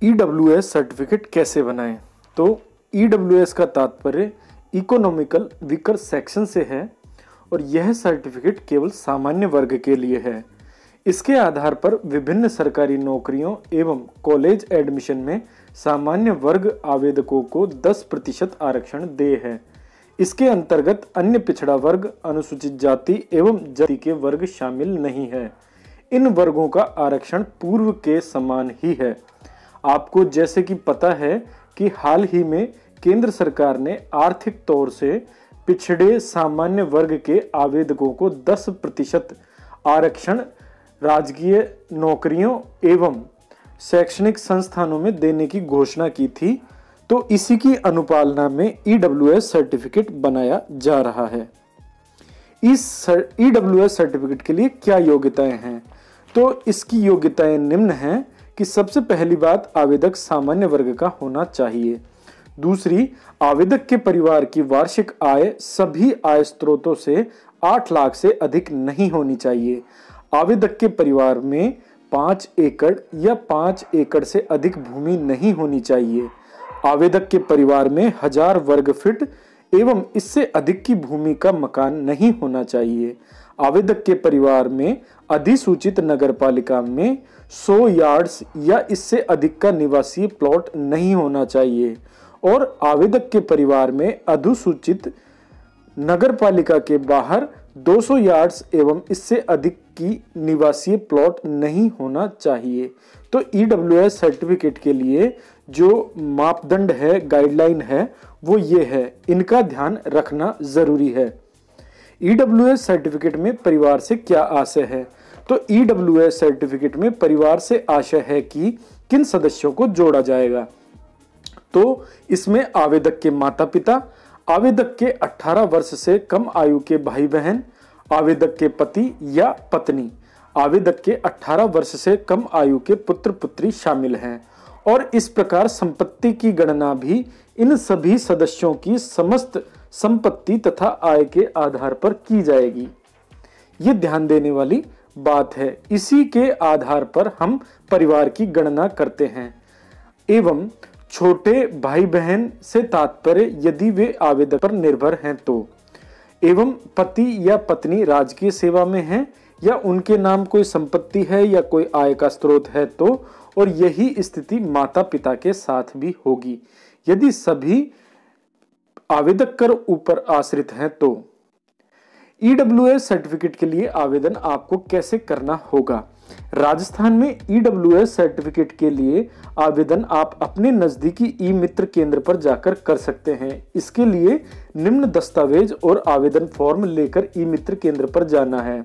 EWS certificate कैसे बनाएं? तो EWS का तात्पर्य इकोनॉमिकल वीकर सेक्शन से है और यह सर्टिफिकेट केवल सामान्य वर्ग के लिए है। इसके आधार पर विभिन्न सरकारी नौकरियों एवं कॉलेज एडमिशन में सामान्य वर्ग आवेदकों को 10% आरक्षण देय है। इसके अंतर्गत अन्य पिछड़ा वर्ग, अनुसूचित जाति एवं जाति के वर्ग शामिल नहीं है। इन वर्गों का आरक्षण पूर्व के समान ही है। आपको जैसे कि पता है कि हाल ही में केंद्र सरकार ने आर्थिक तौर से पिछड़े सामान्य वर्ग के आवेदकों को 10% आरक्षण राजकीय नौकरियों एवं शैक्षणिक संस्थानों में देने की घोषणा की थी, तो इसी की अनुपालना में EWS सर्टिफिकेट बनाया जा रहा है। इस EWS सर्टिफिकेट के लिए क्या योग्यताएं हैं? तो इसकी योग्यताएं निम्न हैं कि सबसे पहली बात, आवेदक सामान्य वर्ग का होना चाहिए। दूसरी, आवेदक के परिवार की वार्षिक आय सभी आय स्रोतों से 8 लाख से अधिक नहीं होनी चाहिए। आवेदक के परिवार में 5 एकड़ या 5 एकड़ से अधिक भूमि नहीं होनी चाहिए। आवेदक के परिवार में 1000 वर्ग फीट एवं इससे अधिक की भूमि का मकान नहीं होना चाहिए। आवेदक के परिवार में अधिसूचित नगरपालिका में 100 यार्ड्स या इससे अधिक का निवासीय प्लॉट नहीं होना चाहिए और आवेदक के परिवार में अधिसूचित नगरपालिका के बाहर 200 यार्ड्स एवं इससे अधिक की निवासीय प्लॉट नहीं होना चाहिए। तो EWS सर्टिफिकेट के लिए जो मापदंड है, गाइडलाइन है, वो ये है। इनका ध्यान रखना जरूरी है। EWS सर्टिफिकेट में परिवार से क्या आशय है? तो EWS सर्टिफिकेट में परिवार से आशय है कि किन सदस्यों को जोड़ा जाएगा। तो इसमें आवेदक के माता पिता, आवेदक के 18 वर्ष से कम आयु के भाई बहन, आवेदक के पति या पत्नी, आवेदक के 18 वर्ष से कम आयु के पुत्र पुत्री शामिल हैं और इस प्रकार संपत्ति की गणना भी इन सभी सदस्यों की समस्त संपत्ति तथा आय के आधार पर की जाएगी। ये ध्यान देने वाली बात है। इसी के आधार पर हम परिवार की गणना करते हैं। एवं छोटे भाई बहन से तात्पर्य यदि वे आवेदक पर निर्भर हैं तो, एवं पति या पत्नी राजकीय सेवा में हैं या उनके नाम कोई संपत्ति है या कोई आय का स्रोत है तो, और यही स्थिति माता पिता के साथ भी होगी। यदि सभी आवेदक कर ऊपर आश्रित हैं तो EWS सर्टिफिकेट के लिए आवेदन आपको कैसे करना होगा? राजस्थान में EWS सर्टिफिकेट के लिए आवेदन आप अपने नजदीकी ई-मित्र केंद्र पर जाकर कर सकते हैं। इसके लिए निम्न दस्तावेज और आवेदन फॉर्म लेकर ई-मित्र केंद्र पर जाना है।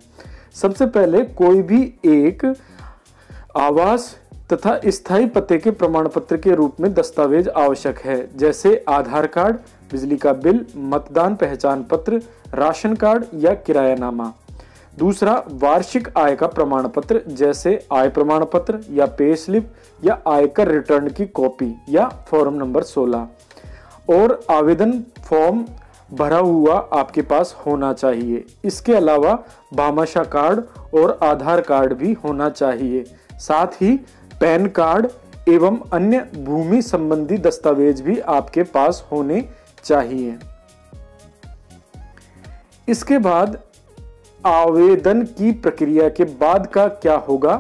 सबसे पहले कोई भी एक आवास तथा स्थायी पते के प्रमाण पत्र के रूप में दस्तावेज आवश्यक है, जैसे आधार कार्ड, बिजली का बिल, मतदान पहचान पत्र, राशन कार्ड या किरायानामा। दूसरा, वार्षिक आय का प्रमाण पत्र, जैसे आय प्रमाण पत्र या पे स्लिप या आयकर रिटर्न की कॉपी या फॉर्म नंबर 16 और आवेदन फॉर्म भरा हुआ आपके पास होना चाहिए। इसके अलावा भामाशाह कार्ड और आधार कार्ड भी होना चाहिए। साथ ही पैन कार्ड एवं अन्य भूमि संबंधी दस्तावेज भी आपके पास होने चाहिए। इसके बाद आवेदन की प्रक्रिया के बाद का क्या होगा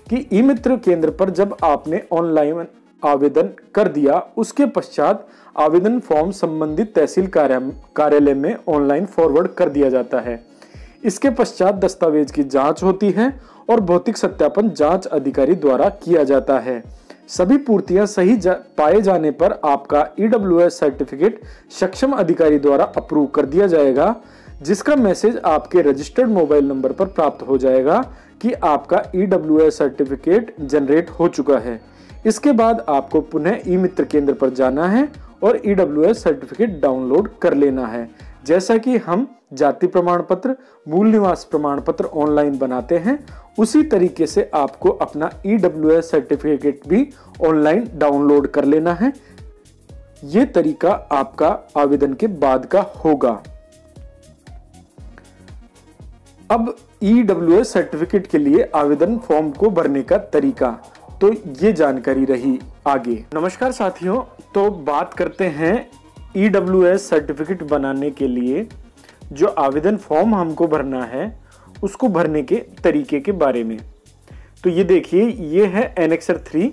कि ई-मित्र केंद्र पर जब आपने ऑनलाइन आवेदन कर दिया, उसके पश्चात आवेदन फॉर्म संबंधित तहसील कार्यालय में ऑनलाइन फॉरवर्ड कर दिया जाता है। इसके पश्चात दस्तावेज की जांच होती है और भौतिक सत्यापन जांच अधिकारी द्वारा किया जाता है। सभी पूर्तियां सही पाए जाने पर आपका EWS सर्टिफिकेट सक्षम अधिकारी द्वारा अप्रूव कर दिया जाएगा, जिसका मैसेज आपके रजिस्टर्ड मोबाइल नंबर पर प्राप्त हो जाएगा कि आपका EWS सर्टिफिकेट जनरेट हो चुका है। इसके बाद आपको पुनः ई-मित्र केंद्र पर जाना है और EWS सर्टिफिकेट डाउनलोड कर लेना है। जैसा कि हम जाति प्रमाण पत्र, मूल निवास प्रमाण पत्र ऑनलाइन बनाते हैं, उसी तरीके से आपको अपना EWS सर्टिफिकेट भी ऑनलाइन डाउनलोड कर लेना है। ये तरीका आपका आवेदन के बाद का होगा। अब EWS सर्टिफिकेट के लिए आवेदन फॉर्म को भरने का तरीका, तो ये जानकारी रही। आगे। नमस्कार साथियों, तो बात करते हैं EWS सर्टिफिकेट बनाने के लिए जो आवेदन फॉर्म हमको भरना है उसको भरने के तरीके के बारे में। तो ये देखिए, ये है एनेक्सर 3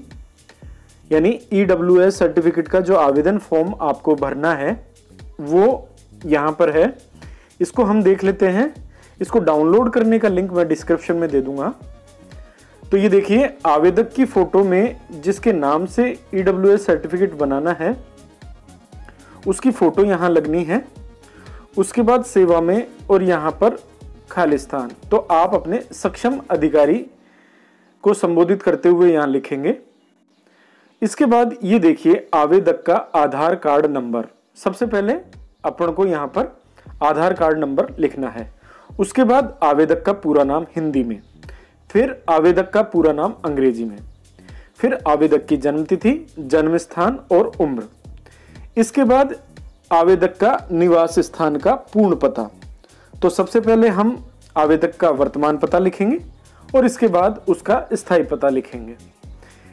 यानी EWS सर्टिफिकेट का जो आवेदन फॉर्म आपको भरना है वो यहाँ पर है। इसको हम देख लेते हैं। इसको डाउनलोड करने का लिंक मैं डिस्क्रिप्शन में दे दूंगा। तो ये देखिए, आवेदक की फोटो में जिसके नाम से EWS सर्टिफिकेट बनाना है उसकी फोटो यहाँ लगनी है। उसके बाद सेवा में और यहाँ पर खाली स्थान, तो आप अपने सक्षम अधिकारी को संबोधित करते हुए यहाँ लिखेंगे। इसके बाद ये देखिए, आवेदक का आधार कार्ड नंबर। सबसे पहले अपन को यहाँ पर आधार कार्ड नंबर लिखना है। उसके बाद आवेदक का पूरा नाम हिंदी में, फिर आवेदक का पूरा नाम अंग्रेजी में, फिर आवेदक की जन्म तिथि, जन्म स्थान और उम्र। इसके बाद आवेदक का निवास स्थान का पूर्ण पता। तो सबसे पहले हम आवेदक का वर्तमान पता लिखेंगे और इसके बाद उसका स्थायी पता लिखेंगे।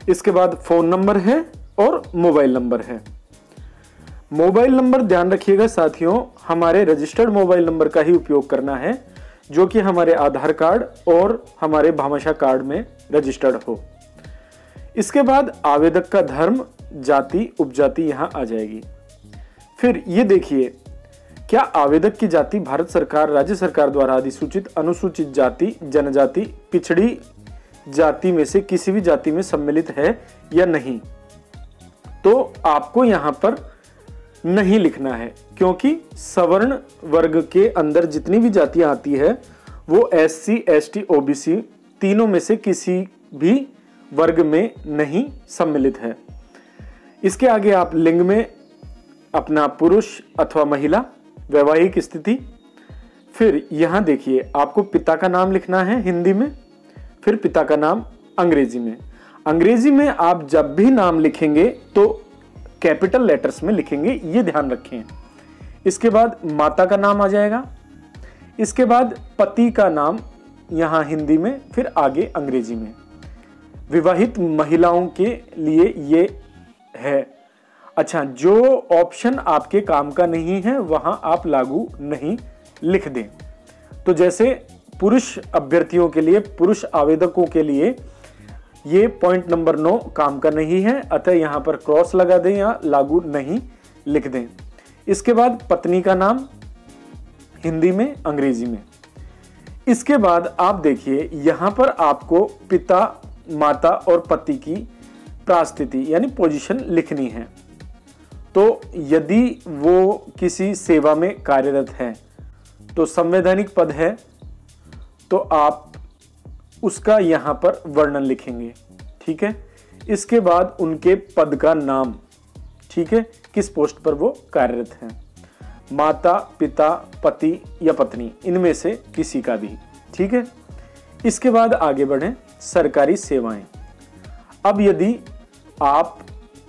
इसके बाद फोन नंबर है और मोबाइल नंबर है। मोबाइल नंबर ध्यान रखिएगा साथियों, हमारे रजिस्टर्ड मोबाइल नंबर का ही उपयोग करना है जो कि हमारे आधार कार्ड और हमारे भामाशाह कार्ड में रजिस्टर्ड हो। इसके बाद आवेदक का धर्म, जाति, उपजाति यहाँ आ जाएगी। फिर ये देखिए, क्या आवेदक की जाति भारत सरकार, राज्य सरकार द्वारा अधिसूचित अनुसूचित जाति, जनजाति, पिछड़ी जाति में से किसी भी जाति में सम्मिलित है या नहीं। तो आपको यहाँ पर नहीं लिखना है क्योंकि सवर्ण वर्ग के अंदर जितनी भी जातियां आती है वो SC, ST, OBC तीनों में से किसी भी वर्ग में नहीं सम्मिलित है। इसके आगे आप लिंग में अपना पुरुष अथवा महिला, वैवाहिक स्थिति, फिर यहां देखिए आपको पिता का नाम लिखना है हिंदी में, फिर पिता का नाम अंग्रेजी में। अंग्रेजी में आप जब भी नाम लिखेंगे तो कैपिटल लेटर्स में लिखेंगे, ये ध्यान रखें। इसके बाद माता का नाम आ जाएगा। इसके बाद पति का नाम यहां हिंदी में, फिर आगे अंग्रेजी में। विवाहित महिलाओं के लिए ये है। अच्छा, जो ऑप्शन आपके काम का नहीं है वहां आप लागू नहीं लिख दें। तो जैसे पुरुष अभ्यर्थियों के लिए, पुरुष आवेदकों के लिए ये पॉइंट नंबर 9 काम का नहीं है, अतः यहां पर क्रॉस लगा दें या लागू नहीं लिख दें। इसके बाद पत्नी का नाम हिंदी में, अंग्रेजी में। इसके बाद आप देखिए, यहां पर आपको पिता, माता और पति की प्रास्थिति यानी पोजीशन लिखनी है। तो यदि वो किसी सेवा में कार्यरत है तो संवैधानिक पद है तो आप उसका यहां पर वर्णन लिखेंगे, ठीक है। इसके बाद उनके पद का नाम, ठीक है, किस पोस्ट पर वो कार्यरत हैं, माता, पिता, पति या पत्नी, इनमें से किसी का भी, ठीक है। इसके बाद आगे बढ़ें, सरकारी सेवाएं। अब यदि आप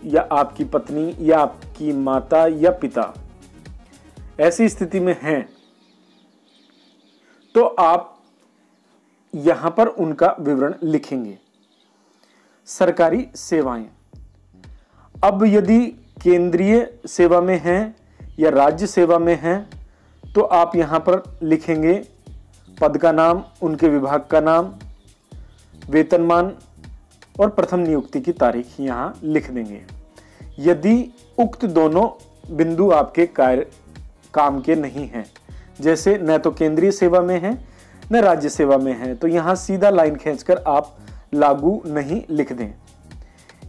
या आपकी पत्नी या आपकी माता या पिता ऐसी स्थिति में हैं तो आप यहां पर उनका विवरण लिखेंगे। सरकारी सेवाएं, अब यदि केंद्रीय सेवा में हैं या राज्य सेवा में हैं तो आप यहां पर लिखेंगे पद का नाम, उनके विभाग का नाम, वेतनमान और प्रथम नियुक्ति की तारीख यहां लिख देंगे। यदि उक्त दोनों बिंदु आपके काम के नहीं हैं, जैसे न तो केंद्रीय सेवा में है न राज्य सेवा में है, तो यहां सीधा लाइन खींचकर आप लागू नहीं लिख दें।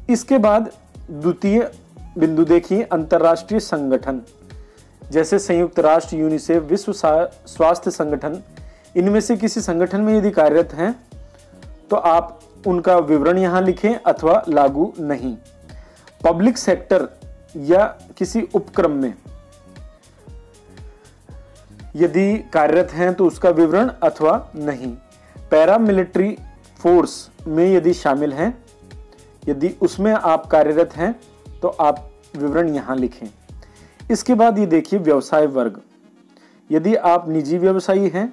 इसके बाद द्वितीय बिंदु देखिए, अंतर्राष्ट्रीय संगठन जैसे संयुक्त राष्ट्र, यूनिसेफ, विश्व स्वास्थ्य संगठन, इनमें से किसी संगठन में यदि कार्यरत हैं तो आप उनका विवरण यहां लिखें अथवा लागू नहीं। पब्लिक सेक्टर या किसी उपक्रम में यदि कार्यरत हैं तो उसका विवरण अथवा नहीं। पैरामिलिट्री फोर्स में यदि शामिल हैं, यदि उसमें आप कार्यरत हैं तो आप विवरण यहां लिखें। इसके बाद ये देखिए व्यवसाय वर्ग, यदि आप निजी व्यवसायी हैं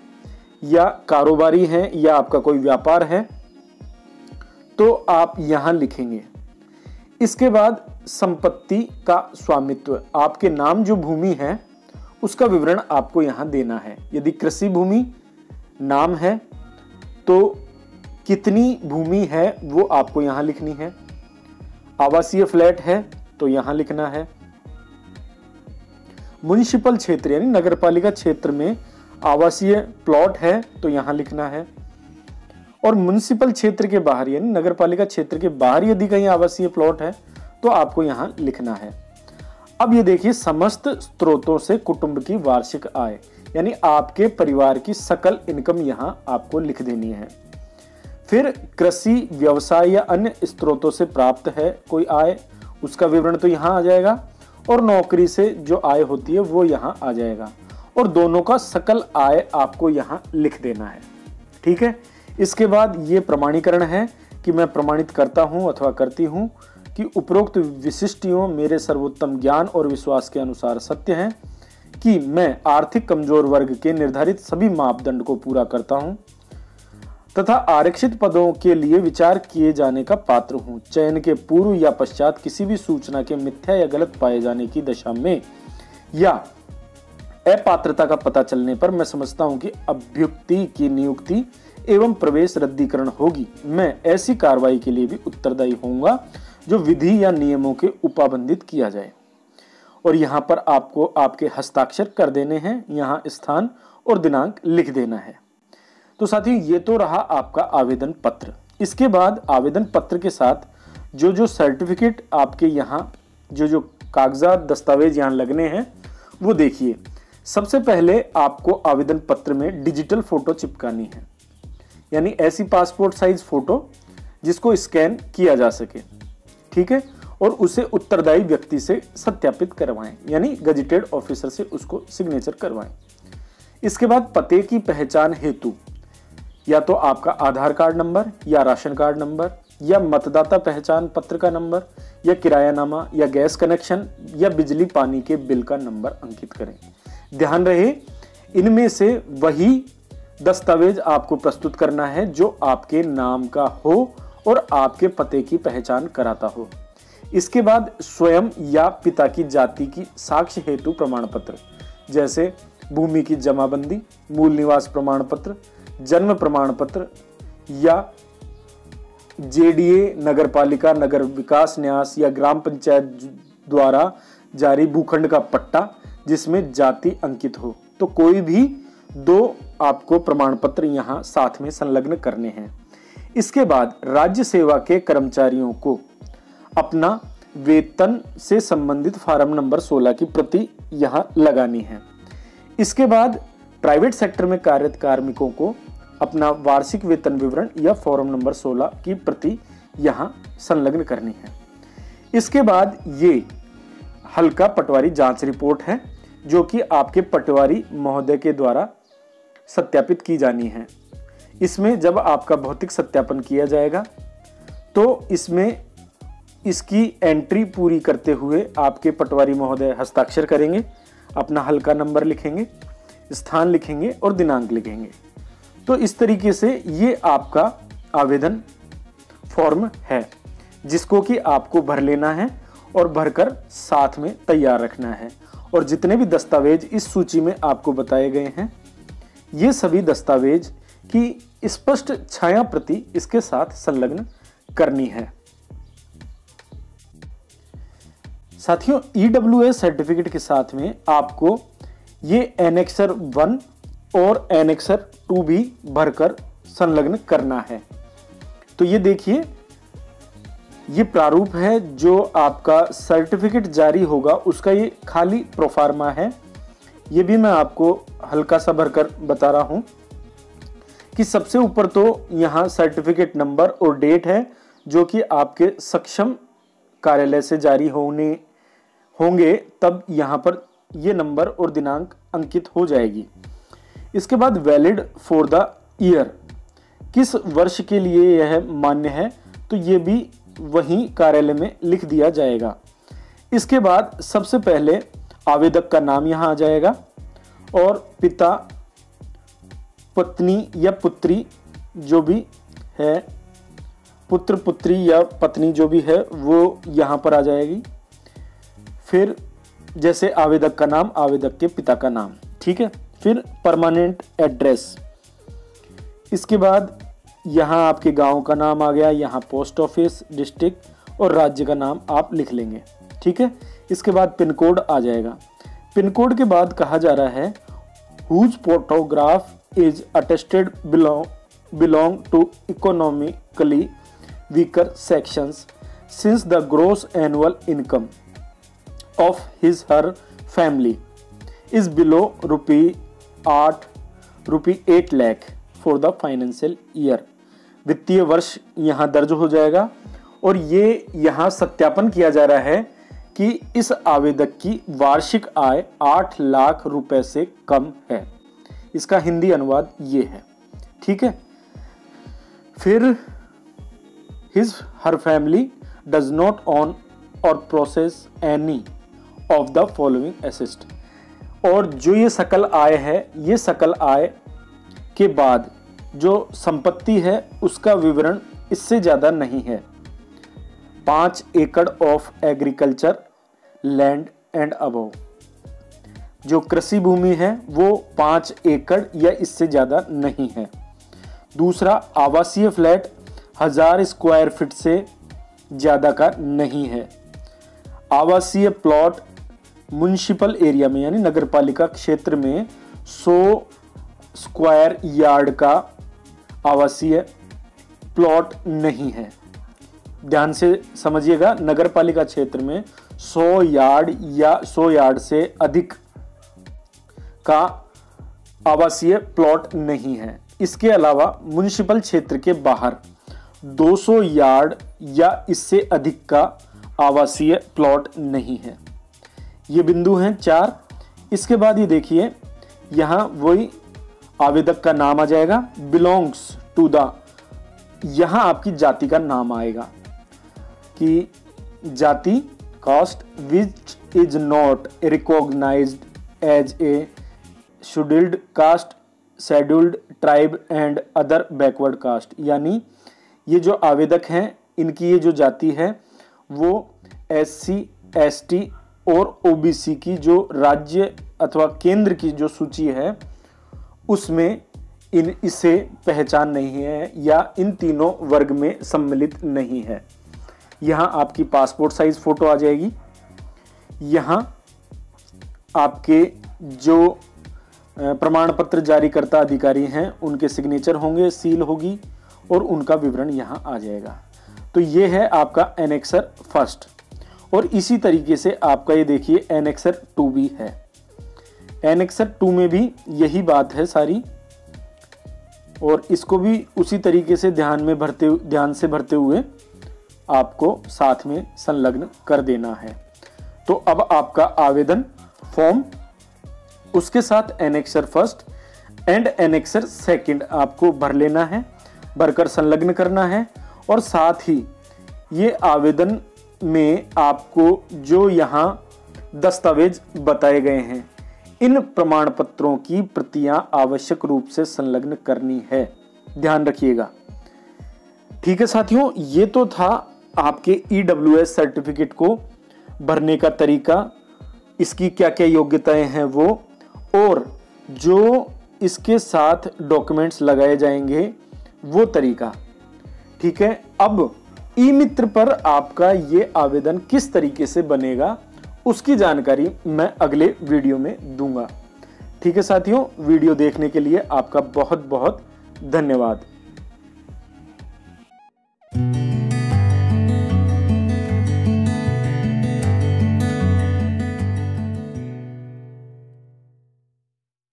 या कारोबारी हैं या आपका कोई व्यापार है तो आप यहां लिखेंगे। इसके बाद संपत्ति का स्वामित्व, आपके नाम जो भूमि है उसका विवरण आपको यहां देना है। यदि कृषि भूमि नाम है तो कितनी भूमि है वो आपको यहां लिखनी है। आवासीय फ्लैट है तो यहां लिखना है। म्युनिसिपल क्षेत्र यानी नगरपालिका क्षेत्र में आवासीय प्लॉट है तो यहां लिखना है। और म्युनिसिपल क्षेत्र के बाहर यानी नगरपालिका क्षेत्र के बाहर यदि कहीं आवासीय प्लॉट है तो आपको यहां लिखना है। अब ये देखिए, समस्त स्रोतों से कुटुंब की वार्षिक आय यानी आपके परिवार की सकल इनकम यहां आपको लिख देनी है। फिर कृषि, व्यवसाय या अन्य स्रोतों से प्राप्त है कोई आय, उसका विवरण तो यहां आ जाएगा। और नौकरी से जो आय होती है वो यहां आ जाएगा। और दोनों का सकल आय आपको यहां लिख देना है। ठीक है। इसके बाद ये प्रमाणीकरण है कि मैं प्रमाणित करता हूं अथवा करती हूं कि उपरोक्त विशिष्टियों मेरे सर्वोत्तम ज्ञान और विश्वास के अनुसार सत्य हैं, कि मैं आर्थिक कमजोर वर्ग के निर्धारित सभी मापदंड को पूरा करता हूं तथा आरक्षित पदों के लिए विचार किए जाने का पात्र हूं। चयन के पूर्व या पश्चात किसी भी सूचना के मिथ्या या गलत पाए जाने की दशा में या अपात्रता का पता चलने पर मैं समझता हूं कि अभ्युक्ति की नियुक्ति एवं प्रवेश रद्दीकरण होगी। मैं ऐसी कार्रवाई के लिए भी उत्तरदायी होऊंगा जो विधि या नियमों के उपाबंधित किया जाए। और यहां पर आपको आपके हस्ताक्षर कर देने हैं, यहां स्थान और दिनांक लिख देना है। तो साथियों, ये तो रहा आपका आवेदन पत्र। इसके बाद आवेदन पत्र के साथ जो सर्टिफिकेट आपके यहाँ जो कागजात दस्तावेज यहाँ लगने हैं वो देखिए। सबसे पहले आपको आवेदन पत्र में डिजिटल फोटो चिपकानी है, यानी ऐसी पासपोर्ट साइज फोटो जिसको स्कैन किया जा सके। ठीक है। और उसे उत्तरदायी व्यक्ति से सत्यापित करवाएं, यानी गजेटेड ऑफिसर से उसको सिग्नेचर करवाएं। इसके बाद पते की पहचान हेतु या तो आपका आधार कार्ड नंबर या राशन कार्ड नंबर या मतदाता पहचान पत्र का नंबर या किरायानामा या गैस कनेक्शन या बिजली पानी के बिल का नंबर अंकित करें। ध्यान रहे, इनमें से वही दस्तावेज आपको प्रस्तुत करना है जो आपके नाम का हो और आपके पते की पहचान कराता हो। इसके बाद स्वयं या पिता की जाति की साक्ष्य हेतु प्रमाण पत्र, जैसे भूमि की जमाबंदी, मूल निवास प्रमाण पत्र, जन्म प्रमाण पत्र या जेडीए, नगरपालिका, नगर विकास न्यास या ग्राम पंचायत द्वारा जारी भूखंड का पट्टा जिसमें जाति अंकित हो। तो कोई भी दो आपको प्रमाण पत्र यहाँ साथ में संलग्न करने हैं। इसके बाद राज्य सेवा के कर्मचारियों को अपना वेतन से संबंधित फार्म नंबर 16 की प्रति यहाँ लगानी है। इसके बाद प्राइवेट सेक्टर में कार्यरत कार्मिकों को अपना वार्षिक वेतन विवरण या फॉर्म नंबर 16 की प्रति यहाँ संलग्न करनी है। इसके बाद ये हल्का पटवारी जांच रिपोर्ट है जो कि आपके पटवारी महोदय के द्वारा सत्यापित की जानी है। इसमें जब आपका भौतिक सत्यापन किया जाएगा तो इसमें इसकी एंट्री पूरी करते हुए आपके पटवारी महोदय हस्ताक्षर करेंगे, अपना हल्का नंबर लिखेंगे, स्थान लिखेंगे और दिनांक लिखेंगे। तो इस तरीके से ये आपका आवेदन फॉर्म है जिसको कि आपको भर लेना है और भरकर साथ में तैयार रखना है। और जितने भी दस्तावेज इस सूची में आपको बताए गए हैं ये सभी दस्तावेज की स्पष्ट छाया प्रति इसके साथ संलग्न करनी है। साथियों, ईडब्ल्यूएस सर्टिफिकेट के साथ में आपको ये एनेक्सर 1 और एनेक्सर 2 भी भरकर संलग्न करना है। तो ये देखिए, ये प्रारूप है जो आपका सर्टिफिकेट जारी होगा उसका ये खाली प्रोफार्मा है। ये भी मैं आपको हल्का सा भरकर बता रहा हूं कि सबसे ऊपर तो यहाँ सर्टिफिकेट नंबर और डेट है जो कि आपके सक्षम कार्यालय से जारी होंगे तब यहाँ पर ये नंबर और दिनांक अंकित हो जाएगी। इसके बाद वैलिड फॉर द ईयर, किस वर्ष के लिए यह मान्य है तो ये भी वहीं कार्यालय में लिख दिया जाएगा। इसके बाद सबसे पहले आवेदक का नाम यहाँ आ जाएगा और पिता, पत्नी या पुत्री जो भी है पुत्र पुत्री या पत्नी जो भी है वो यहाँ पर आ जाएगी। फिर जैसे आवेदक का नाम, आवेदक के पिता का नाम, ठीक है। फिर परमानेंट एड्रेस, इसके बाद यहाँ आपके गांव का नाम आ गया, यहाँ पोस्ट ऑफिस, डिस्ट्रिक्ट और राज्य का नाम आप लिख लेंगे, ठीक है। इसके बाद पिन कोड आ जाएगा। पिन कोड के बाद कहा जा रहा है whose photograph is attested belong to economically weaker sections since the gross annual income of his her family is below ₹8 lakh for the financial year। वित्तीय वर्ष यहाँ दर्ज हो जाएगा और ये यहाँ सत्यापन किया जा रहा है कि इस आवेदक की वार्षिक आय 8 लाख रुपए से कम है। इसका हिंदी अनुवाद ये है, ठीक है। फिर his her family does not own or possess any of the following asset. और जो ये सकल आय है, ये सकल आय के बाद जो संपत्ति है उसका विवरण इससे ज़्यादा नहीं है। 5 एकड़ of agriculture land and above, जो कृषि भूमि है वो 5 एकड़ या इससे ज़्यादा नहीं है। दूसरा, आवासीय फ्लैट 1000 स्क्वायर फीट से ज़्यादा का नहीं है। आवासीय प्लॉट म्युनिसिपल एरिया में यानी नगरपालिका क्षेत्र में 100 स्क्वायर यार्ड का आवासीय प्लॉट नहीं है। ध्यान से समझिएगा, नगरपालिका क्षेत्र में 100 यार्ड या 100 यार्ड से अधिक का आवासीय प्लॉट नहीं है। इसके अलावा म्युनिसिपल क्षेत्र के बाहर 200 यार्ड या इससे अधिक का आवासीय प्लॉट नहीं है। ये बिंदु हैं 4। इसके बाद ये देखिए, यहाँ वही आवेदक का नाम आ जाएगा, बिलोंग्स टू द, यहाँ आपकी जाति का नाम आएगा कि जाति caste which is not recognised as a scheduled caste, scheduled tribe and other backward caste. यानी ये जो आवेदक हैं इनकी ये जो जाति है वो SC, ST और OBC की जो राज्य अथवा केंद्र की जो सूची है उसमें इसे पहचान नहीं है या इन तीनों वर्ग में सम्मिलित नहीं है। यहाँ आपकी पासपोर्ट साइज फोटो आ जाएगी। यहाँ आपके जो प्रमाण पत्र जारी करता अधिकारी हैं उनके सिग्नेचर होंगे, सील होगी और उनका विवरण यहाँ आ जाएगा। तो ये है आपका एनेक्सर फर्स्ट। और इसी तरीके से आपका ये देखिए एनेक्सर 2 भी है। एनेक्सर 2 में भी यही बात है सारी, और इसको भी उसी तरीके से ध्यान से भरते हुए आपको साथ में संलग्न कर देना है। तो अब आपका आवेदन फॉर्म, उसके साथ annexure first and annexure second आपको भर लेना है, भरकर संलग्न करना है। और साथ ही ये आवेदन में आपको जो यहाँ दस्तावेज बताए गए हैं इन प्रमाण पत्रों की प्रतियां आवश्यक रूप से संलग्न करनी है, ध्यान रखिएगा। ठीक है साथियों, ये तो था आपके EWS सर्टिफिकेट को भरने का तरीका, इसकी क्या क्या योग्यताएं हैं वो, और जो इसके साथ डॉक्यूमेंट्स लगाए जाएंगे वो तरीका। ठीक है, अब ई मित्र पर आपका ये आवेदन किस तरीके से बनेगा उसकी जानकारी मैं अगले वीडियो में दूंगा। ठीक है साथियों, वीडियो देखने के लिए आपका बहुत बहुत धन्यवाद।